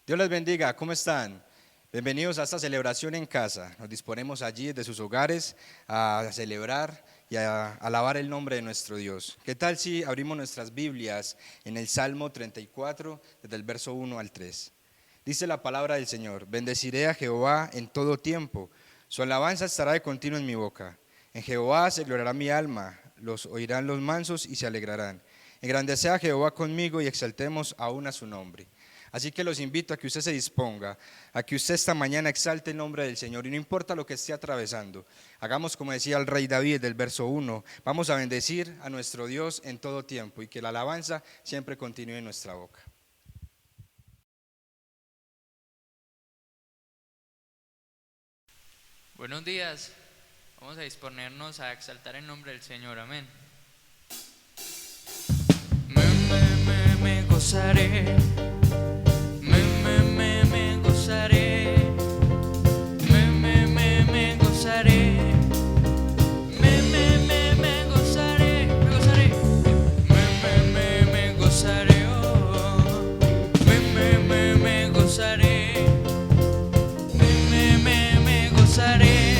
Dios les bendiga, ¿cómo están? Bienvenidos a esta celebración en casa. Nos disponemos allí desde sus hogares a celebrar y a alabar el nombre de nuestro Dios. ¿Qué tal si abrimos nuestras Biblias en el Salmo 34, desde el verso 1 al 3? Dice la palabra del Señor: bendeciré a Jehová en todo tiempo, su alabanza estará de continuo en mi boca. En Jehová se gloriará mi alma, los oirán los mansos y se alegrarán. Engrandece a Jehová conmigo y exaltemos aún a su nombre. Así que los invito a que usted se disponga, a que usted esta mañana exalte el nombre del Señor y no importa lo que esté atravesando. Hagamos como decía el rey David del verso 1, vamos a bendecir a nuestro Dios en todo tiempo y que la alabanza siempre continúe en nuestra boca. Buenos días, vamos a disponernos a exaltar el nombre del Señor, amén. Me gozaré, me gozaré, me gozaré, me gozaré, me gozaré, oh, me gozaré, me gozaré.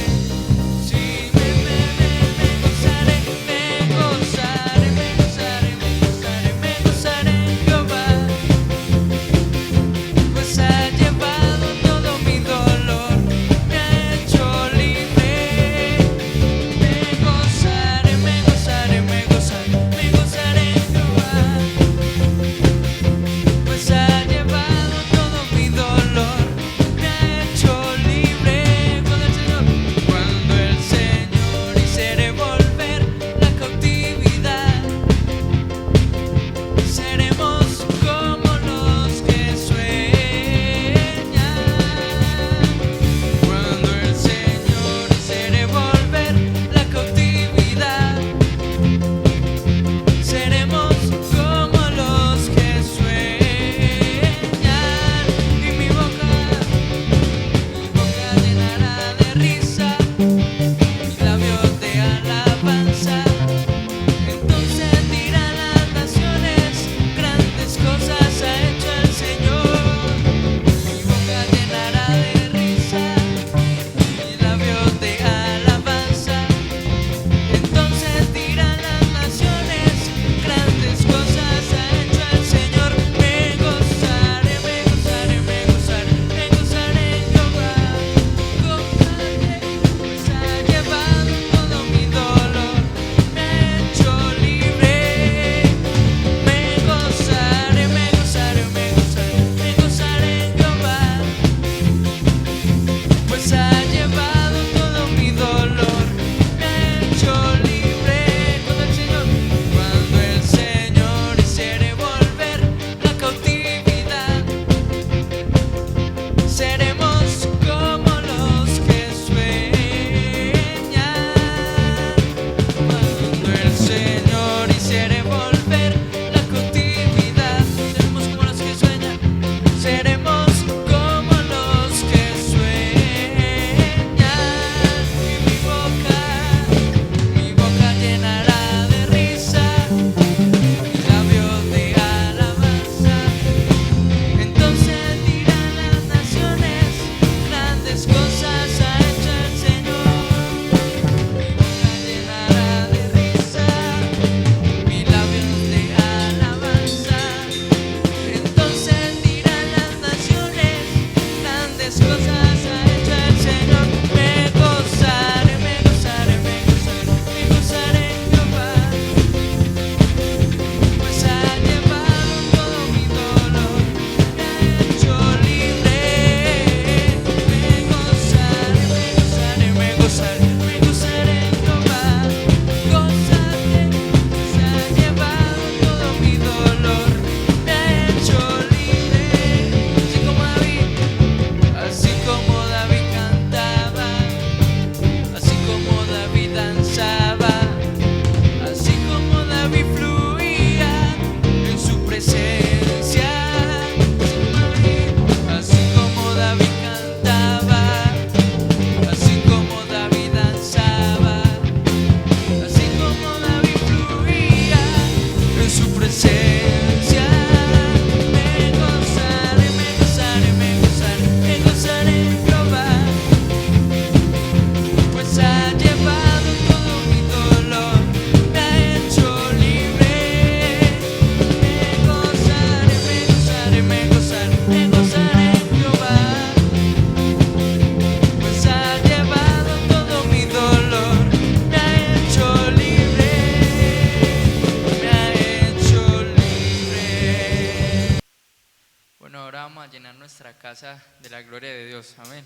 llenar nuestra casa de la gloria de Dios. Amén.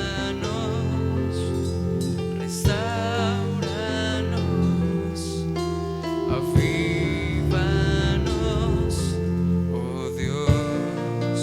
Sálvanos, restauranos, avívanos, oh Dios.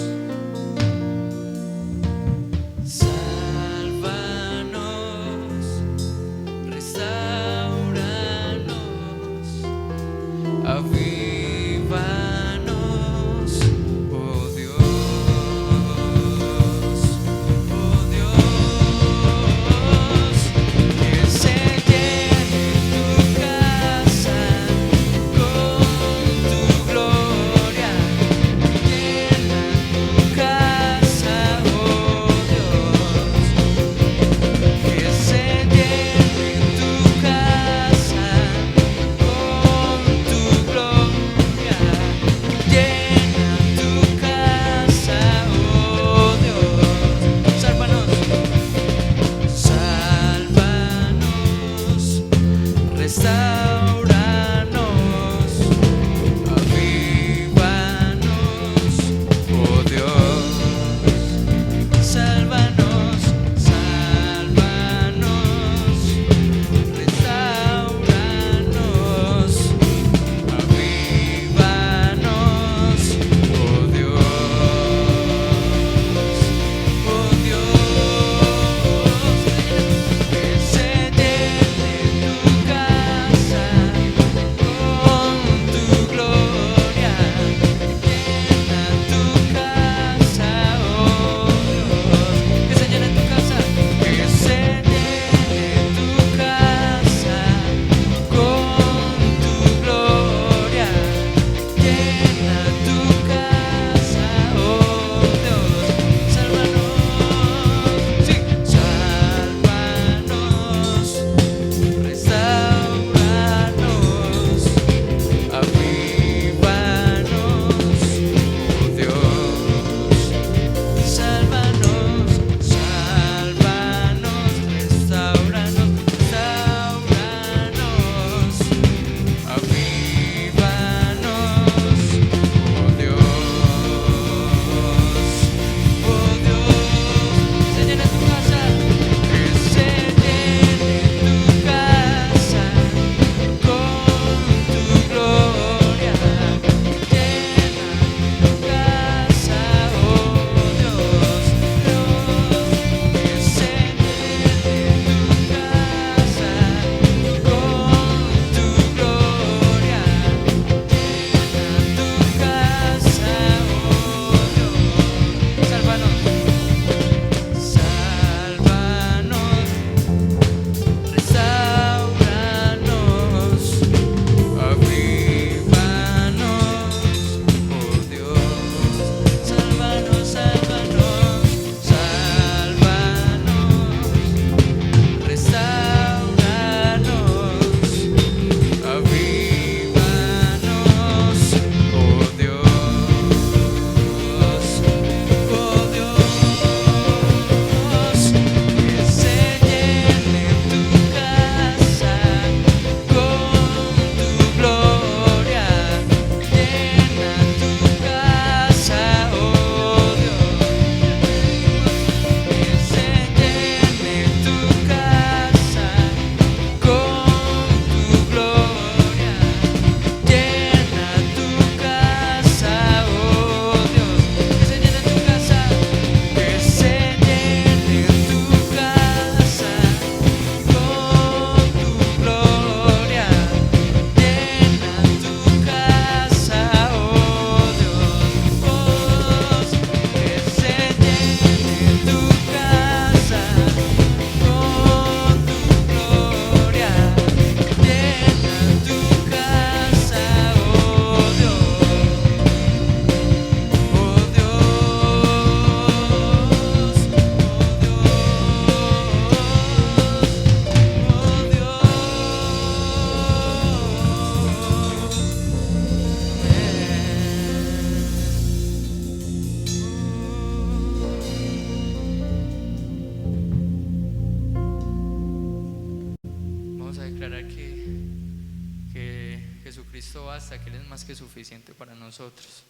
basta, que Él es más que suficiente para nosotros.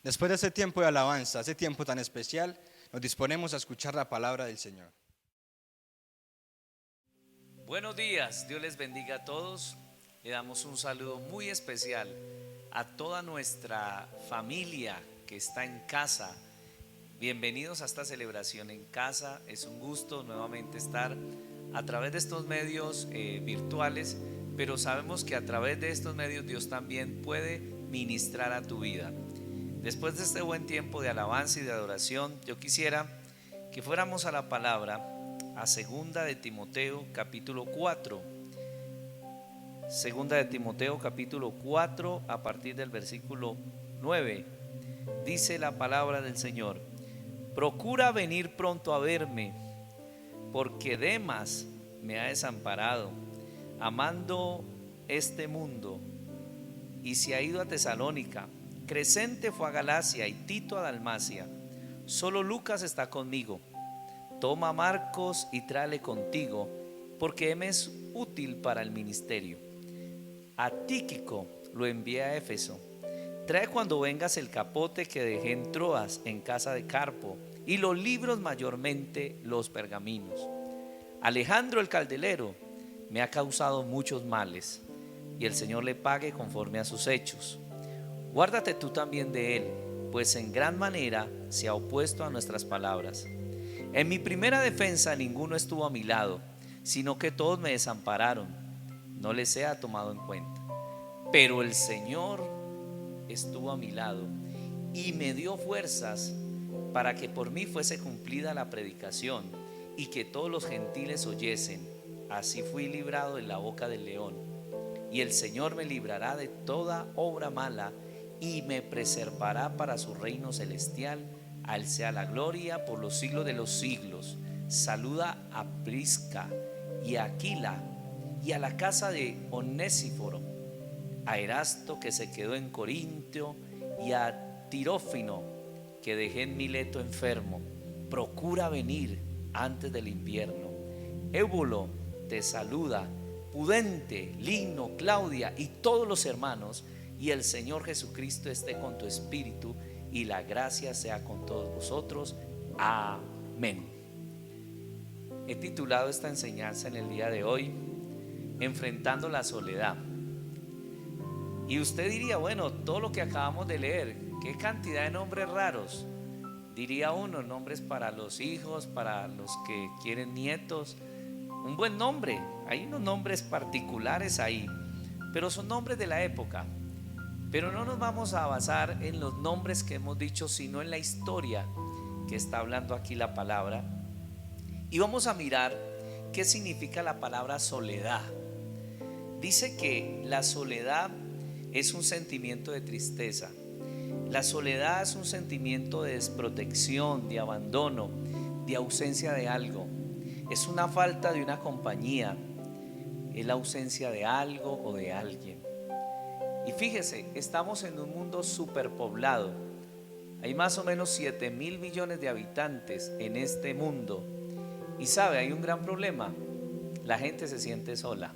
Después de ese tiempo de alabanza, ese tiempo tan especial, nos disponemos a escuchar la palabra del Señor. Buenos días, Dios les bendiga a todos. Le damos un saludo muy especial a toda nuestra familia que está en casa. Bienvenidos a esta celebración en casa. Es un gusto nuevamente estar a través de estos medios virtuales, pero sabemos que a través de estos medios Dios también puede ministrar a tu vida. Después de este buen tiempo de alabanza y de adoración, yo quisiera que fuéramos a la palabra, a segunda de Timoteo capítulo 4. Segunda de Timoteo capítulo 4 a partir del versículo 9. Dice la palabra del Señor: procura venir pronto a verme, porque Demas me ha desamparado, amando este mundo, y se ha ido a Tesalónica. Crescente fue a Galacia y Tito a Dalmacia. Solo Lucas está conmigo. Toma a Marcos y tráele contigo, porque me es útil para el ministerio. A Tíquico lo envié a Éfeso. Trae cuando vengas el capote que dejé en Troas en casa de Carpo, y los libros, mayormente los pergaminos. Alejandro el caldelero me ha causado muchos males, y el Señor le pague conforme a sus hechos. Guárdate tú también de él, pues en gran manera se ha opuesto a nuestras palabras. En mi primera defensa ninguno estuvo a mi lado, sino que todos me desampararon. No les he tomado en cuenta. Pero el Señor estuvo a mi lado y me dio fuerzas para que por mí fuese cumplida la predicación y que todos los gentiles oyesen. Así fui librado de la boca del león. Y el Señor me librará de toda obra mala y me preservará para su reino celestial. A él sea la gloria por los siglos de los siglos. Saluda a Prisca y a Aquila y a la casa de Onesíforo, a Erasto que se quedó en Corintio, y a Tirófimo que dejé en Mileto enfermo. Procura venir antes del invierno. Ébulo te saluda, Pudente, Lino, Claudia y todos los hermanos, y el Señor Jesucristo esté con tu espíritu, y la gracia sea con todos vosotros. Amén. He titulado esta enseñanza en el día de hoy, enfrentando la soledad. Y usted diría, bueno, todo lo que acabamos de leer, qué cantidad de nombres raros. Diría uno, nombres para los hijos, para los que quieren nietos. Un buen nombre, hay unos nombres particulares ahí, pero son nombres de la época. Pero no nos vamos a basar en los nombres que hemos dicho, sino en la historia que está hablando aquí la palabra. Y vamos a mirar qué significa la palabra soledad. Dice que la soledad es un sentimiento de tristeza. La soledad es un sentimiento de desprotección, de abandono, de ausencia de algo. Es una falta de una compañía, es la ausencia de algo o de alguien. Y fíjese, estamos en un mundo superpoblado. Hay más o menos 7.000 millones de habitantes en este mundo. Y sabe, hay un gran problema: la gente se siente sola.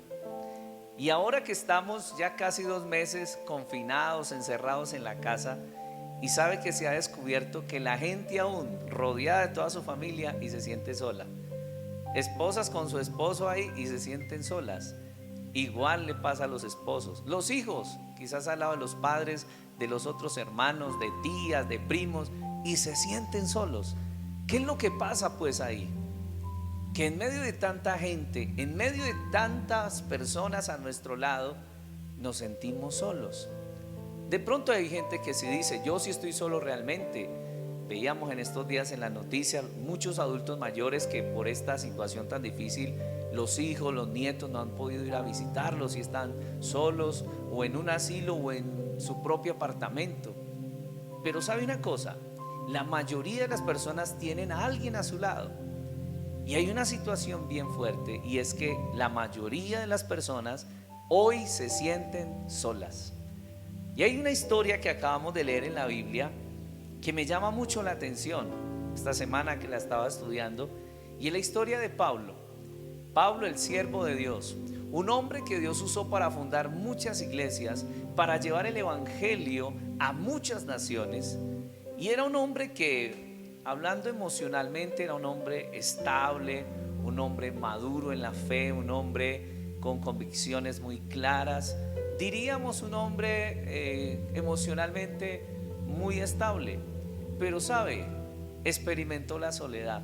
Y ahora que estamos ya casi 2 meses confinados, encerrados en la casa, y sabe que se ha descubierto que la gente aún rodeada de toda su familia y se siente sola. Esposas con su esposo ahí y se sienten solas. Igual le pasa a los esposos, los hijos, quizás al lado de los padres, de los otros hermanos, de tías, de primos, y se sienten solos. ¿Qué es lo que pasa pues ahí? Que en medio de tanta gente, en medio de tantas personas a nuestro lado, nos sentimos solos. De pronto hay gente que se dice, yo sí estoy solo realmente. Veíamos en estos días en las noticias muchos adultos mayores que por esta situación tan difícil, los hijos, los nietos no han podido ir a visitarlos y están solos o en un asilo o en su propio apartamento. Pero ¿sabe una cosa? La mayoría de las personas tienen a alguien a su lado. Y hay una situación bien fuerte, y es que la mayoría de las personas hoy se sienten solas. Y hay una historia que acabamos de leer en la Biblia que me llama mucho la atención esta semana que la estaba estudiando, y es la historia de Pablo, el siervo de Dios, un hombre que Dios usó para fundar muchas iglesias, para llevar el evangelio a muchas naciones. Y era un hombre que, hablando emocionalmente, era un hombre estable, un hombre maduro en la fe, un hombre con convicciones muy claras, diríamos un hombre emocionalmente muy estable. Pero sabe, experimentó la soledad.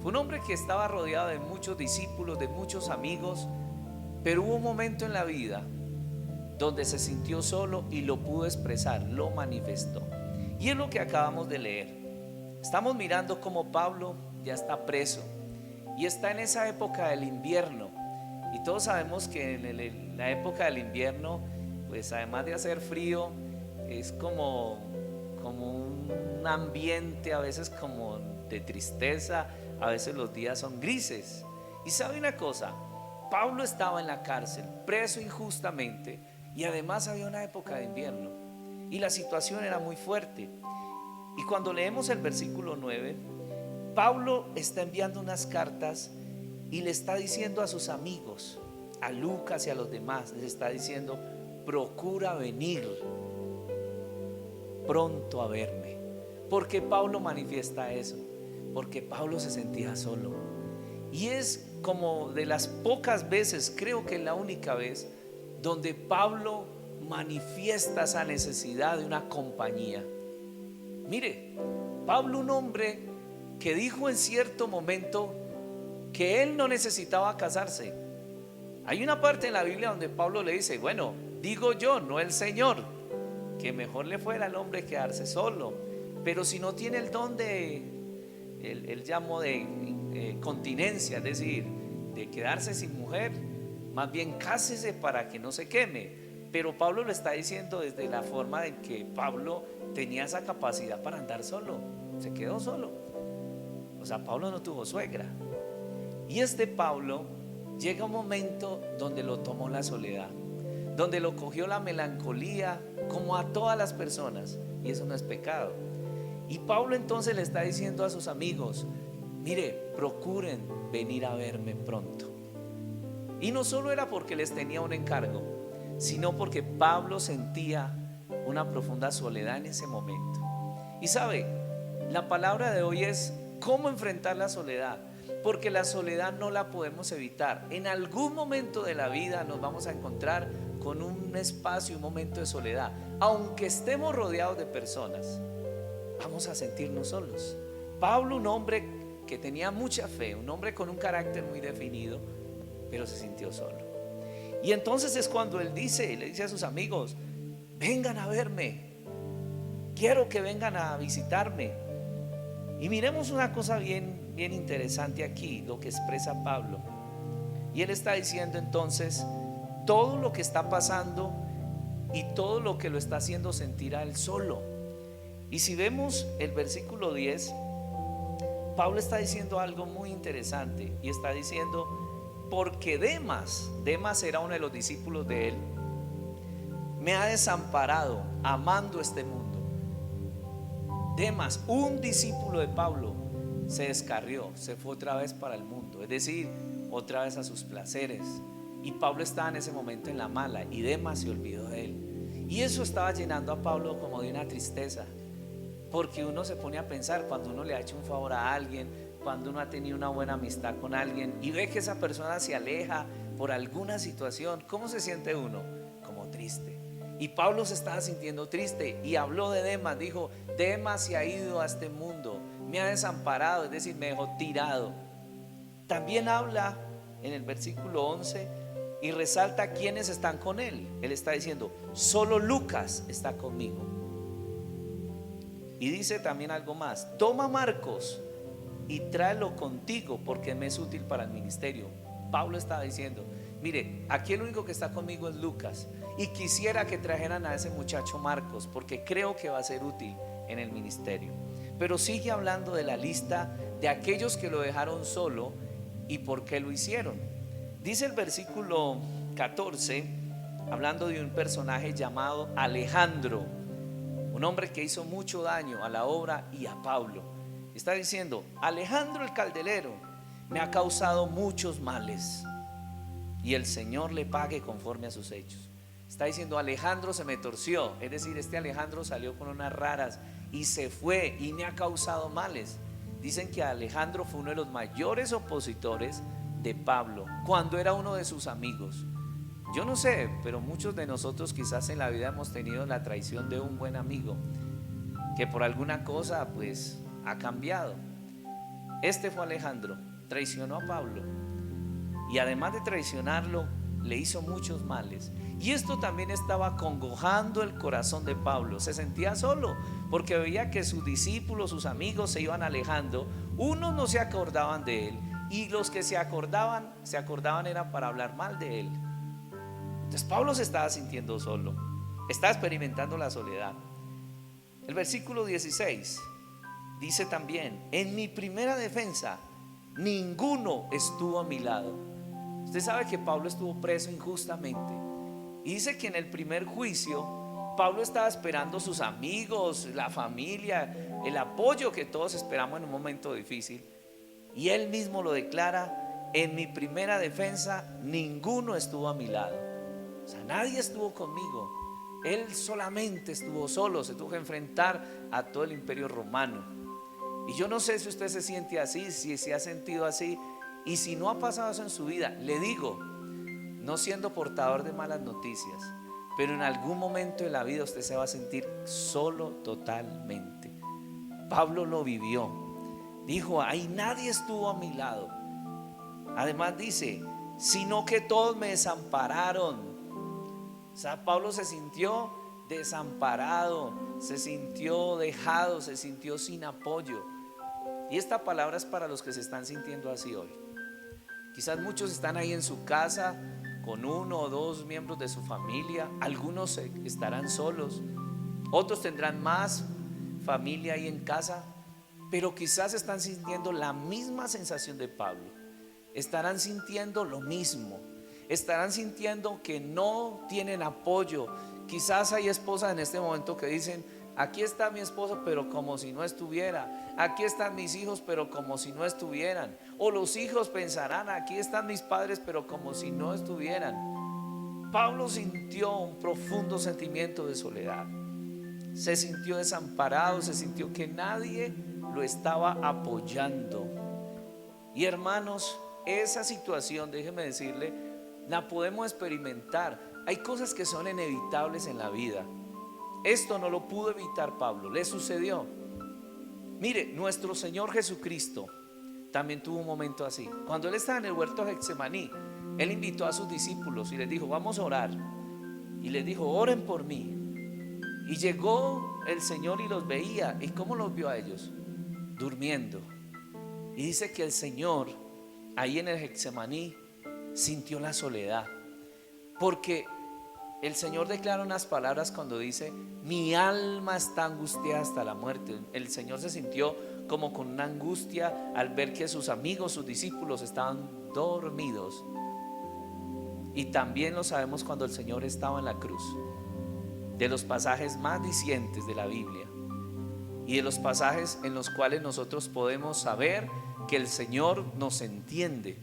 Fue un hombre que estaba rodeado de muchos discípulos, de muchos amigos, pero hubo un momento en la vida donde se sintió solo y lo pudo expresar, lo manifestó. Y es lo que acabamos de leer. Estamos mirando cómo Pablo ya está preso y está en esa época del invierno. Y todos sabemos que en la época del invierno, pues además de hacer frío, es como un ambiente a veces como de tristeza, a veces los días son grises. Y sabe una cosa, Pablo estaba en la cárcel, preso injustamente, y además había una época de invierno y la situación era muy fuerte. Y cuando leemos el versículo 9, Pablo está enviando unas cartas y le está diciendo a sus amigos, a Lucas y a los demás, les está diciendo: procura venir pronto a verme. ¿Por qué Pablo manifiesta eso? Porque Pablo se sentía solo. Y es como de las pocas veces, creo que es la única vez, donde Pablo manifiesta esa necesidad de una compañía. Mire, Pablo, un hombre que dijo en cierto momento que él no necesitaba casarse. Hay una parte en la Biblia donde Pablo le dice: bueno, digo yo, no el Señor, que mejor le fuera al hombre quedarse solo. Pero si no tiene el don de, él llamó de continencia, es decir, de quedarse sin mujer, más bien cásese para que no se queme. Pero Pablo lo está diciendo desde la forma en que Pablo tenía esa capacidad para andar solo, se quedó solo. O sea, Pablo no tuvo suegra. Y Pablo llega un momento donde lo tomó la soledad, donde lo cogió la melancolía, como a todas las personas, y eso no es pecado. Y Pablo entonces le está diciendo a sus amigos: mire, procuren venir a verme pronto. Y no solo era porque les tenía un encargo, sino porque Pablo sentía una profunda soledad en ese momento. Y sabe, la palabra de hoy es cómo enfrentar la soledad, porque la soledad no la podemos evitar. En algún momento de la vida nos vamos a encontrar con un espacio, un momento de soledad. Aunque estemos rodeados de personas, vamos a sentirnos solos. Pablo, un hombre que tenía mucha fe, un hombre con un carácter muy definido, pero se sintió solo. Y entonces es cuando él le dice a sus amigos: vengan a verme, quiero que vengan a visitarme. Y miremos una cosa bien interesante aquí, lo que expresa Pablo. Y él está diciendo entonces todo lo que está pasando y todo lo que lo está haciendo sentir a él solo. Y si vemos el versículo 10, Pablo está diciendo algo muy interesante, y está diciendo: porque Demas era uno de los discípulos de él, me ha desamparado amando este mundo. Demas, un discípulo de Pablo, se descarrió, se fue otra vez para el mundo, es decir, otra vez a sus placeres. Y Pablo estaba en ese momento en la mala, y Demas se olvidó de él. Y eso estaba llenando a Pablo como de una tristeza, porque uno se pone a pensar, cuando uno le ha hecho un favor a alguien, cuando uno ha tenido una buena amistad con alguien y ve que esa persona se aleja por alguna situación, ¿cómo se siente uno? Como triste. Y Pablo se estaba sintiendo triste y habló de Demas, dijo: Demas se ha ido a este mundo, me ha desamparado, es decir, me dejó tirado. También habla en el versículo 11 y resalta quiénes están con él. Él está diciendo: solo Lucas está conmigo. Y dice también algo más: toma a Marcos y tráelo contigo, porque me es útil para el ministerio. Pablo estaba diciendo: mire, aquí el único que está conmigo es Lucas, y quisiera que trajeran a ese muchacho Marcos, porque creo que va a ser útil en el ministerio. Pero sigue hablando de la lista de aquellos que lo dejaron solo y por qué lo hicieron. Dice el versículo 14, hablando de un personaje llamado Alejandro, un hombre que hizo mucho daño a la obra y a Pablo. Está diciendo: Alejandro el calderero me ha causado muchos males, y el Señor le pague conforme a sus hechos. Está diciendo: Alejandro se me torció, es decir, Alejandro salió con unas raras y se fue y me ha causado males. Dicen que Alejandro fue uno de los mayores opositores de Pablo cuando era uno de sus amigos. Yo no sé, pero muchos de nosotros quizás en la vida hemos tenido la traición de un buen amigo que por alguna cosa pues ha cambiado. Este fue Alejandro, traicionó a Pablo y además de traicionarlo le hizo muchos males. Y esto también estaba acongojando el corazón de Pablo. Se sentía solo porque veía que sus discípulos, sus amigos se iban alejando. Unos no se acordaban de él y los que se acordaban era para hablar mal de él. Entonces Pablo se estaba sintiendo solo, estaba experimentando la soledad. El versículo 16 dice también: en mi primera defensa ninguno estuvo a mi lado. Usted sabe que Pablo estuvo preso injustamente y dice que en el primer juicio Pablo estaba esperando sus amigos, la familia, el apoyo que todos esperamos en un momento difícil, y él mismo lo declara: en mi primera defensa ninguno estuvo a mi lado. O sea, nadie estuvo conmigo. Él solamente estuvo solo, se tuvo que enfrentar a todo el imperio romano. Y yo no sé si usted se siente así, si se ha sentido así, y si no ha pasado eso en su vida, le digo, no siendo portador de malas noticias, pero en algún momento de la vida usted se va a sentir solo totalmente. Pablo lo vivió. Dijo: ahí nadie estuvo a mi lado. Además dice: sino que todos me desampararon. O sea, Pablo se sintió desamparado, se sintió dejado, se sintió sin apoyo. Y esta palabra es para los que se están sintiendo así hoy. Quizás muchos están ahí en su casa con uno o dos miembros de su familia. Algunos estarán solos, otros tendrán más familia ahí en casa, pero quizás están sintiendo la misma sensación de Pablo. Estarán sintiendo lo mismo. Estarán sintiendo que no tienen apoyo. Quizás hay esposas en este momento que dicen: aquí está mi esposo, pero como si no estuviera. Aquí están mis hijos, pero como si no estuvieran. O los hijos pensarán: aquí están mis padres, pero como si no estuvieran. Pablo sintió un profundo sentimiento de soledad. Se sintió desamparado, se sintió que nadie lo estaba apoyando. Y hermanos, esa situación, déjeme decirle, la podemos experimentar. Hay cosas que son inevitables en la vida. Esto no lo pudo evitar Pablo, le sucedió. Mire, nuestro Señor Jesucristo también tuvo un momento así. Cuando él estaba en el huerto de Getsemaní, él invitó a sus discípulos y les dijo: vamos a orar. Y les dijo: oren por mí. Y llegó el Señor y los veía. ¿Y cómo los vio a ellos? Durmiendo. Y dice que el Señor ahí en el Getsemaní sintió la soledad, porque el Señor declara unas palabras cuando dice: mi alma está angustiada hasta la muerte. El Señor se sintió como con una angustia al ver que sus amigos, sus discípulos estaban dormidos. Y también lo sabemos cuando el Señor estaba en la cruz. De los pasajes más dicientes de la Biblia y de los pasajes en los cuales nosotros podemos saber que el Señor nos entiende.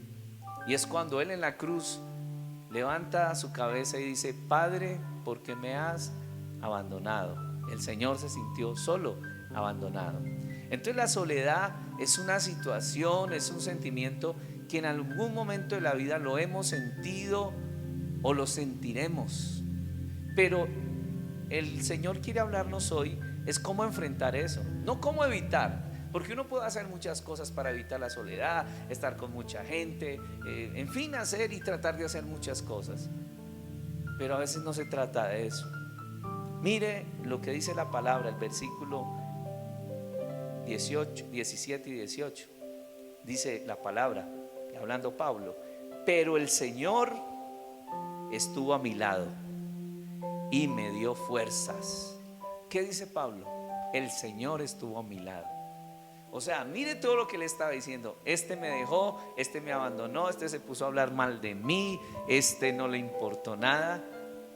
Y es cuando él en la cruz levanta su cabeza y dice: Padre, ¿por qué me has abandonado? El Señor se sintió solo, abandonado. Entonces la soledad es una situación, es un sentimiento que en algún momento de la vida lo hemos sentido o lo sentiremos. Pero el Señor quiere hablarnos hoy es cómo enfrentar eso, no cómo evitar. Porque uno puede hacer muchas cosas para evitar la soledad, estar con mucha gente, en fin, hacer y tratar de hacer muchas cosas. Pero a veces no se trata de eso. Mire lo que dice la palabra, el versículo 18, 17 y 18. Dice la palabra, hablando Pablo: pero el Señor estuvo a mi lado y me dio fuerzas. ¿Qué dice Pablo? El Señor estuvo a mi lado. O sea, mire todo lo que le estaba diciendo. Este me dejó, este me abandonó, este se puso a hablar mal de mí, este no le importó nada.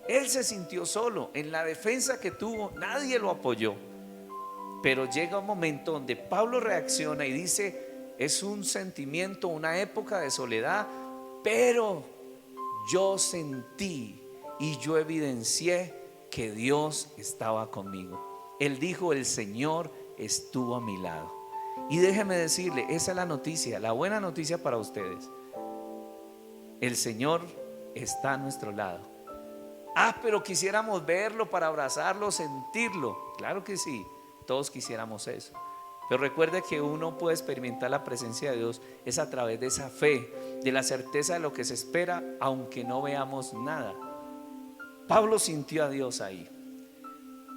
Él se sintió solo. En la defensa que tuvo, nadie lo apoyó. Pero llega un momento donde Pablo reacciona y dice: es un sentimiento, una época de soledad, pero yo sentí y yo evidencié que Dios estaba conmigo. Él dijo: el Señor estuvo a mi lado. Y déjeme decirle, esa es la noticia, la buena noticia para ustedes. El Señor está a nuestro lado. Pero quisiéramos verlo para abrazarlo, sentirlo. Claro que sí, todos quisiéramos eso. Pero recuerde que uno puede experimentar la presencia de Dios es a través de esa fe, de la certeza de lo que se espera, aunque no veamos nada. Pablo sintió a Dios ahí.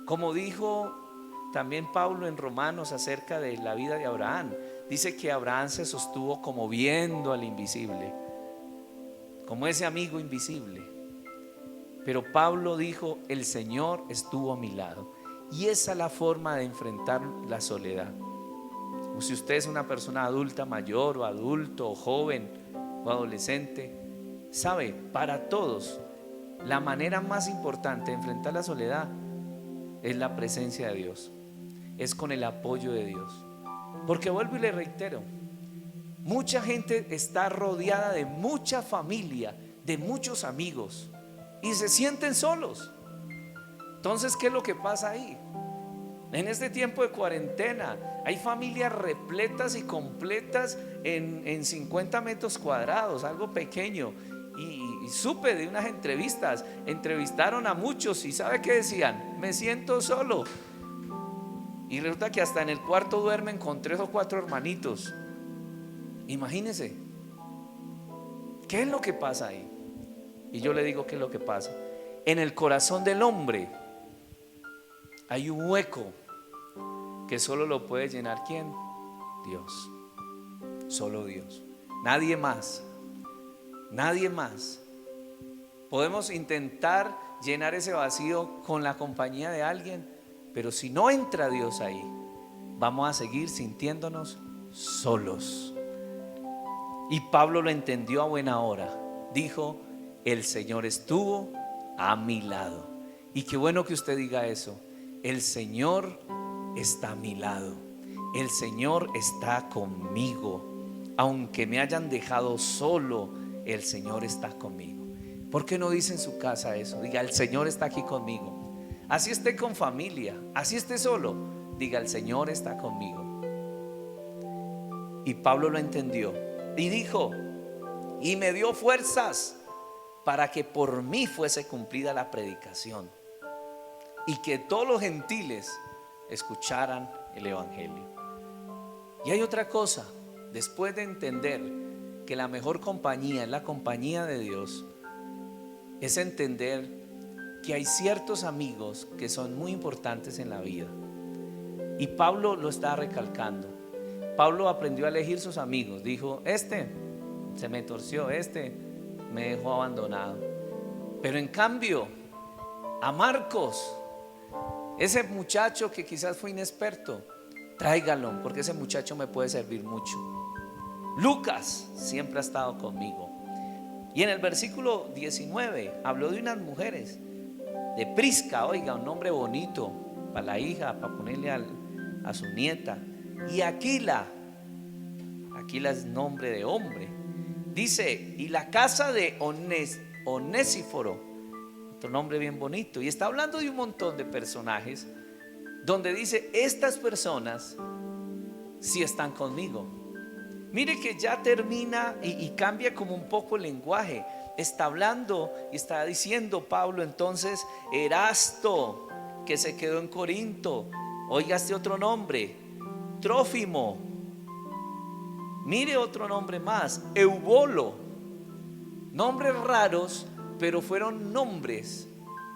Como dijo también Pablo en Romanos acerca de la vida de Abraham, dice que Abraham se sostuvo como viendo al invisible, como ese amigo invisible. Pero Pablo dijo: el Señor estuvo a mi lado. Y esa es la forma de enfrentar la soledad. O si usted es una persona adulta, mayor o adulto, o joven o adolescente, sabe, para todos la manera más importante de enfrentar la soledad es la presencia de Dios, es con el apoyo de Dios. Porque vuelvo y le reitero, mucha gente está rodeada de mucha familia, de muchos amigos, y se sienten solos. Entonces, ¿qué es lo que pasa ahí? En este tiempo de cuarentena hay familias repletas y completas en 50 metros cuadrados, algo pequeño. Y supe de unas entrevistas, entrevistaron a muchos y ¿sabe qué decían? Me siento solo. Y resulta que hasta en el cuarto duermen con 3 o 4 hermanitos. Imagínense, ¿qué es lo que pasa ahí? Y yo le digo qué es lo que pasa. En el corazón del hombre hay un hueco que solo lo puede llenar ¿quién? Dios. Solo Dios. Nadie más. Nadie más. Podemos intentar llenar ese vacío con la compañía de alguien, pero si no entra Dios ahí, vamos a seguir sintiéndonos solos. Y Pablo lo entendió a buena hora. Dijo: el Señor estuvo a mi lado. Y qué bueno que usted diga eso. El Señor está a mi lado. El Señor está conmigo. Aunque me hayan dejado solo, el Señor está conmigo. ¿Por qué no dice en su casa eso? Diga: el Señor está aquí conmigo. Así esté con familia, así esté solo, diga: el Señor está conmigo. Y Pablo lo entendió y dijo: y me dio fuerzas para que por mí fuese cumplida la predicación y que todos los gentiles escucharan el evangelio. Y hay otra cosa, después de entender que la mejor compañía es la compañía de Dios, es entender que hay ciertos amigos que son muy importantes en la vida. Y Pablo lo está recalcando. Pablo aprendió a elegir sus amigos. Dijo: este se me torció, este me dejó abandonado. Pero en cambio, a Marcos, ese muchacho que quizás fue inexperto, tráigalo, porque ese muchacho me puede servir mucho. Lucas siempre ha estado conmigo. Y en el versículo 19 habló de unas mujeres, de Prisca, oiga, un nombre bonito para la hija, para ponerle a su nieta. Y Aquila es nombre de hombre. Dice: y la casa de Onésiforo, otro nombre bien bonito. Y está hablando de un montón de personajes donde dice: estas personas sí están conmigo. Mire que ya termina y cambia como un poco el lenguaje. Está hablando y está diciendo Pablo entonces: Erasto, que se quedó en Corinto. Oiga este otro nombre: Trófimo. Mire otro nombre más: Eubolo. Nombres raros, pero fueron nombres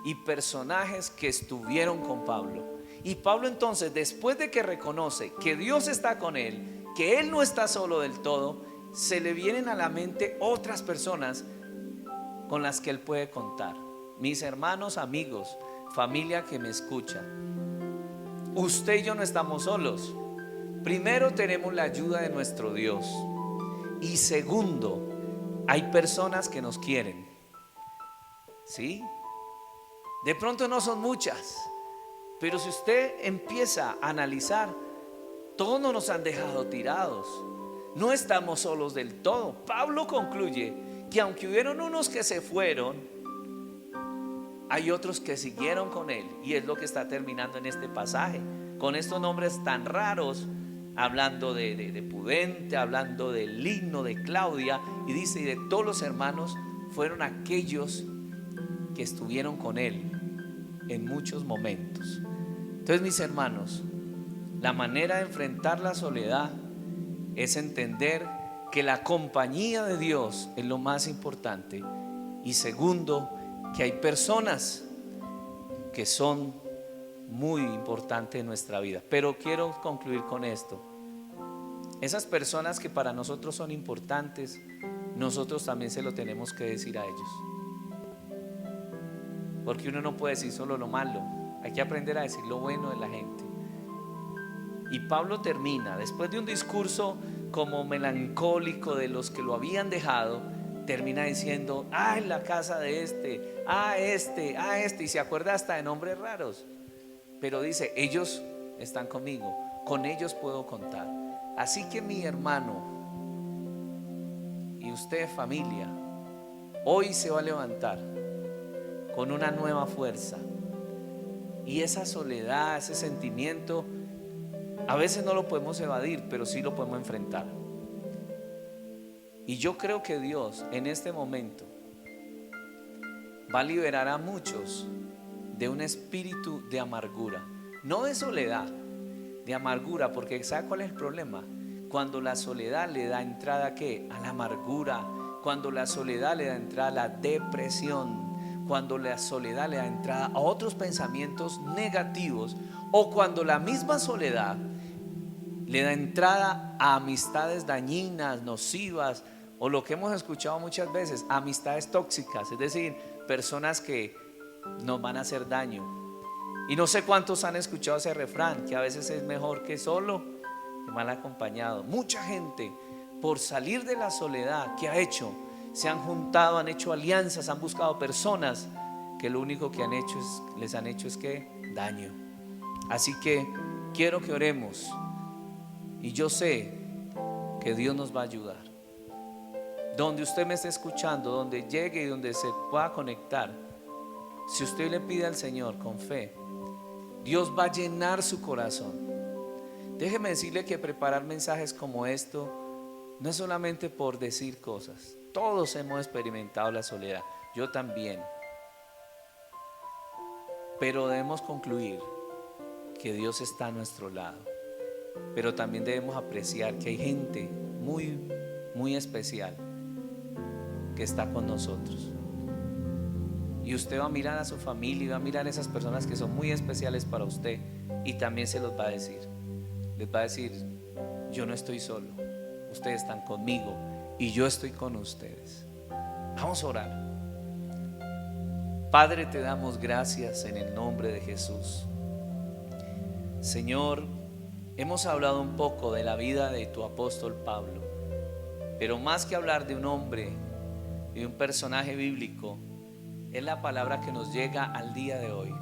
y personajes que estuvieron con Pablo. Y Pablo entonces, después de que reconoce que Dios está con él, que él no está solo del todo, se le vienen a la mente otras personas con las que él puede contar. Mis hermanos, amigos, familia que me escucha, usted y yo no estamos solos. Primero, tenemos la ayuda de nuestro Dios. Y segundo, hay personas que nos quieren. ¿Sí? De pronto no son muchas, pero si usted empieza a analizar, todos no nos han dejado tirados. No estamos solos del todo. Pablo concluye que aunque hubieron unos que se fueron, Hay otros que siguieron con él, y es lo que está terminando en este pasaje, con estos nombres tan raros, hablando de Pudente, hablando de Lino, de Claudia, y dice, y de todos los hermanos fueron aquellos que estuvieron con él en muchos momentos. Entonces, mis hermanos, la manera de enfrentar la soledad es entender que la compañía de Dios es lo más importante, y segundo, que hay personas que son muy importantes en nuestra vida. Pero quiero concluir con esto: esas personas que para nosotros son importantes, nosotros también se lo tenemos que decir a ellos, porque uno no puede decir solo lo malo, hay que aprender a decir lo bueno de la gente. Y Pablo termina, después de un discurso como melancólico de los que lo habían dejado, termina diciendo: en la casa de este, y se acuerda hasta de nombres raros, pero dice: ellos están conmigo, con ellos puedo contar. Así que, mi hermano, y usted, familia, hoy se va a levantar con una nueva fuerza, y esa soledad, ese sentimiento, a veces no lo podemos evadir, pero sí lo podemos enfrentar. Y yo creo que Dios en este momento va a liberar a muchos de un espíritu de amargura, no de soledad, de amargura, porque ¿sabe cuál es el problema? Cuando la soledad le da entrada ¿a qué? A la amargura. Cuando la soledad le da entrada a la depresión, cuando la soledad le da entrada a otros pensamientos negativos, o cuando la misma soledad le da entrada a amistades dañinas, nocivas, o lo que hemos escuchado muchas veces, amistades tóxicas, es decir, personas que nos van a hacer daño. Y no sé cuántos han escuchado ese refrán, que a veces es mejor que solo que mal acompañado. Mucha gente, por salir de la soledad, ¿qué ha hecho? Se han juntado, han hecho alianzas, han buscado personas que lo único que les han hecho es que daño. Así que quiero que oremos, y yo sé que Dios nos va a ayudar. Donde usted me esté escuchando, donde llegue y donde se pueda conectar, si usted le pide al Señor con fe, Dios va a llenar su corazón. Déjeme decirle que preparar mensajes como esto no es solamente por decir cosas. Todos hemos experimentado la soledad, yo también. Pero debemos concluir que Dios está a nuestro lado. Pero también debemos apreciar que hay gente muy, muy especial que está con nosotros. Y usted va a mirar a su familia y va a mirar a esas personas que son muy especiales para usted, y también se los va a decir. Les va a decir: yo no estoy solo, ustedes están conmigo y yo estoy con ustedes. Vamos a orar. Padre, te damos gracias en el nombre de Jesús. Señor, hemos hablado un poco de la vida de tu apóstol Pablo, pero más que hablar de un hombre y de un personaje bíblico, es la palabra que nos llega al día de hoy.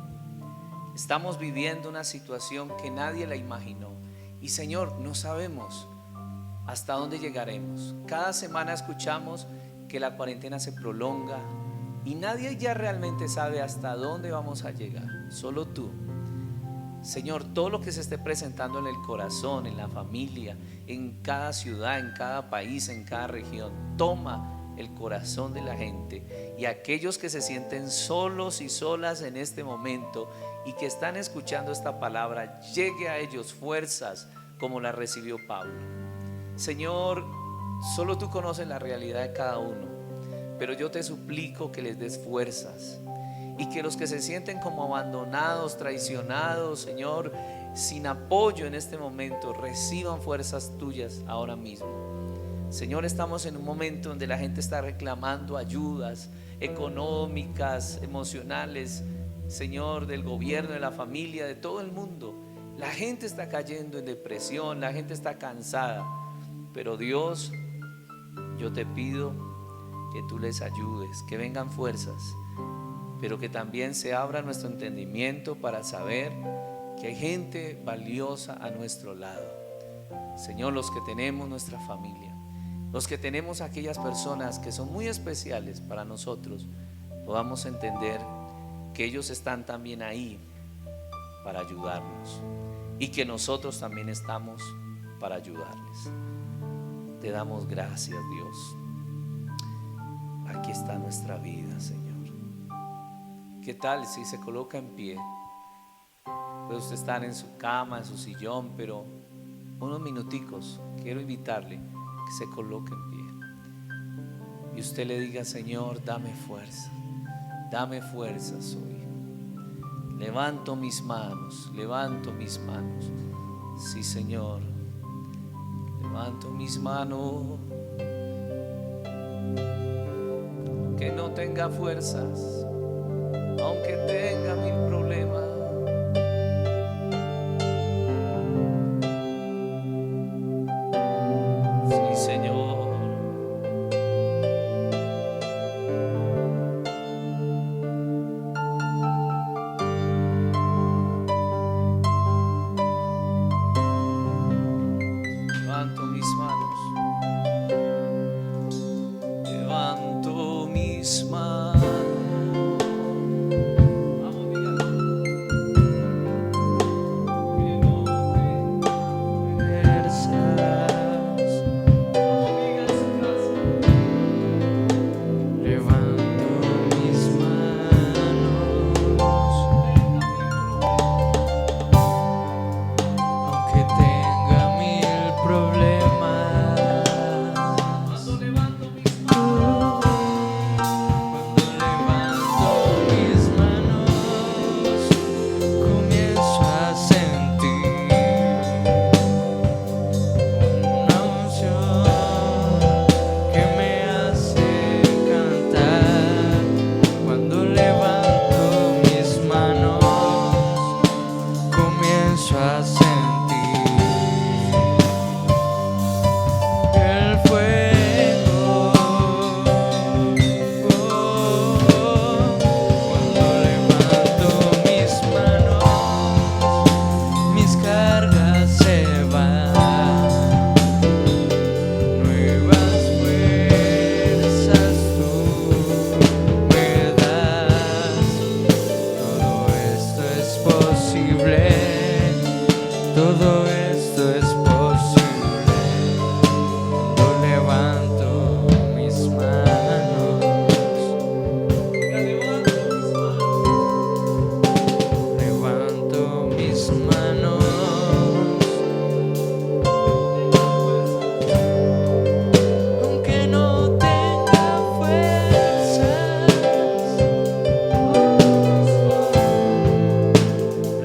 Estamos viviendo una situación que nadie la imaginó, y Señor, no sabemos hasta dónde llegaremos. Cada semana escuchamos que la cuarentena se prolonga y nadie ya realmente sabe hasta dónde vamos a llegar, solo tú. Señor, todo lo que se esté presentando en el corazón, en la familia, en cada ciudad, en cada país, en cada región, toma el corazón de la gente, y aquellos que se sienten solos y solas en este momento y que están escuchando esta palabra, llegue a ellos fuerzas como la recibió Pablo. Señor, solo tú conoces la realidad de cada uno, pero yo te suplico que les des fuerzas, y que los que se sienten como abandonados, traicionados, Señor, sin apoyo en este momento, reciban fuerzas tuyas ahora mismo. Señor, estamos en un momento donde la gente está reclamando ayudas económicas, emocionales, Señor, del gobierno, de la familia, de todo el mundo. La gente está cayendo en depresión, la gente está cansada, pero Dios, yo te pido que tú les ayudes, que vengan fuerzas, pero que también se abra nuestro entendimiento para saber que hay gente valiosa a nuestro lado. Señor, los que tenemos nuestra familia, los que tenemos aquellas personas que son muy especiales para nosotros, podamos entender que ellos están también ahí para ayudarnos y que nosotros también estamos para ayudarles. Te damos gracias, Dios. Aquí está nuestra vida, Señor. ¿Qué tal si se coloca en pie? Puede usted estar en su cama, en su sillón, pero unos minuticos quiero invitarle que se coloque en pie y usted le diga: Señor, dame fuerzas hoy. Levanto mis manos. Sí, Señor, levanto mis manos. Aunque no tenga fuerzas, aunque tenga mil problemas, sí, Señor. Levanto mis manos. Levanto mis manos. Todo esto es posible cuando levanto mis manos. Levanto mis manos. Aunque no tenga fuerzas,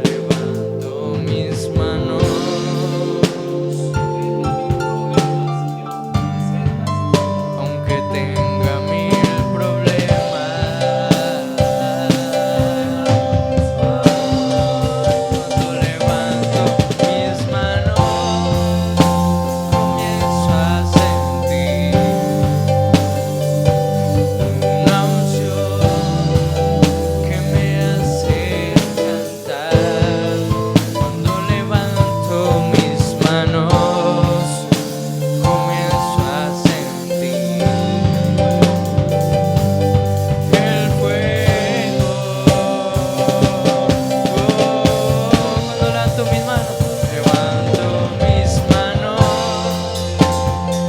levanto mis manos. Aunque tenga mil problemas, cuando levanto mis manos, comienzo a sentir una unción que me hace cantar. Cuando levanto mis manos, comienzo a sentir el fuego. Cuando levanto mis manos,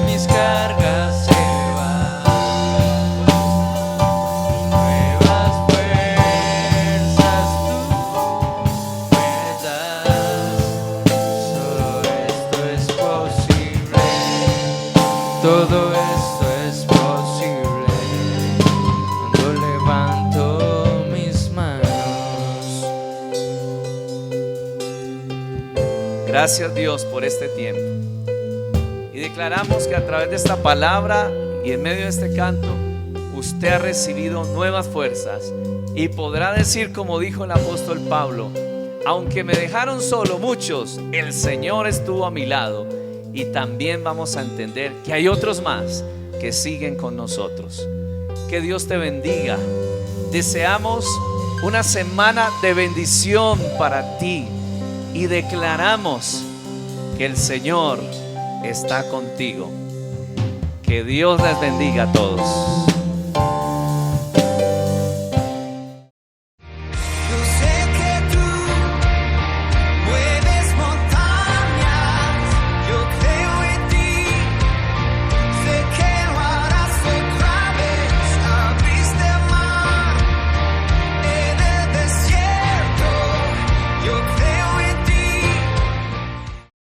mis cargas se van. Nuevas fuerzas tú me das. Solo esto es posible. Todo esto es posible cuando levanto mis manos. Gracias, Dios, por este tiempo. Y declaramos que a través de esta palabra y en medio de este canto, usted ha recibido nuevas fuerzas y podrá decir, como dijo el apóstol Pablo: aunque me dejaron solo muchos, el Señor estuvo a mi lado. Y también vamos a entender que hay otros más que siguen con nosotros. Que Dios te bendiga. Deseamos una semana de bendición para ti y declaramos que el Señor está contigo. Que Dios les bendiga a todos.